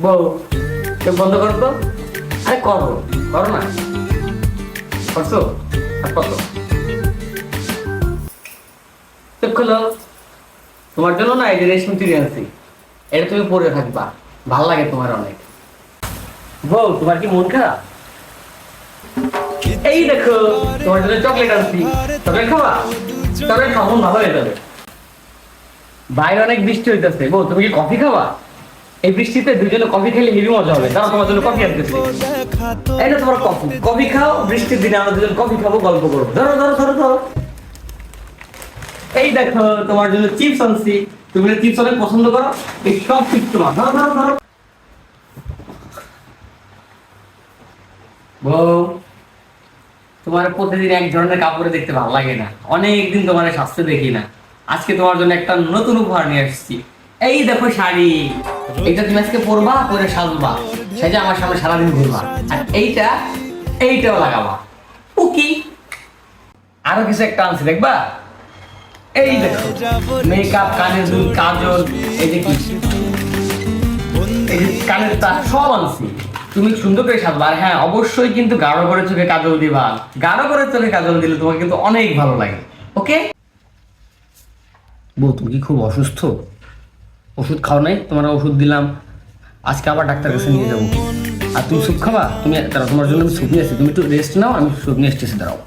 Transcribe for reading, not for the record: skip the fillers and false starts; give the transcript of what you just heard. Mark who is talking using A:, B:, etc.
A: বউ, চোখ বন্ধ করো তো। আরে করো, করো না। করছো? আর কত? চোখ খোলো। তোমার জন্য না এই যে রেশমি চুড়ি আনছি, এটা তুমি পরে থাকবা, ভাল লাগে তোমার অনেক। বউ, তোমার কি মন খারাপ? এই দেখো, তোমার জন্য চকলেট আনছি। চকলেট খাবা? চকলেট খাও, মন ভালো হয়ে যাবে। বাইরে অনেক বৃষ্টি হইতেছে, বউ তুমি কি কফি খাবা? এই বৃষ্টিতে দুজনে কফি খেলে হেভি মজা হবে। তারা তোমার জন্য কফি আনতেছি। এই না তোমার কফি, কফি খাও। বৃষ্টির দিনে আমরা দুজন কফি খাবো, গল্প করবো। ধরো ধরো ধরো ধরো। এই দেখো, তোমার জন্য চিপস আনছি। তুমি চিপস অনেক পছন্দ করো, এই সব চিপস তোমার। ধরো ধরো ধরো। বউ, তোমার প্রতিদিন এক ধরনের কাপড়ে দেখতে ভালো লাগে না। অনেকদিন তোমার স্বাস্থ্য দেখি না। আজকে তোমার জন্য একটা নতুন উপহার নিয়ে আসছি। এই দেখো শাড়ি, এটা তুমি আজকে পরবা, পরে সাজবা, সেটা আমার সামনে সারাদিন ঘুরবা। আর এইটাও লাগাবা। ও কি, আরো কিছু একটা আনছি, দেখবা? এই দেখো, মেকআপ, কানের দুল, কাজল, এই যে কি, এই যে কানের তার, সব আনছি। তুমি সুন্দর করে সাজবা। আর হ্যাঁ, অবশ্যই কিন্তু গাঢ় করে চোখে কাজল দিবা। গাঢ় করে চোখে কাজল দিলে তোমার কিন্তু অনেক ভালো লাগে। ওকে বউ, তুমি কি খুব অসুস্থ? ওষুধ খাও নাই? তোমার ওষুধ দিলাম, আজকে আবার ডাক্তার কাছে নিয়ে যাবো। আর তুমি স্যুপ খাবা? তুমি দাঁড়াও, তোমার জন্য আমি স্যুপ নিয়ে আসছি। তুমি একটু রেস্ট নাও, আমি স্যুপ নিয়ে এসেছি, দাঁড়াও।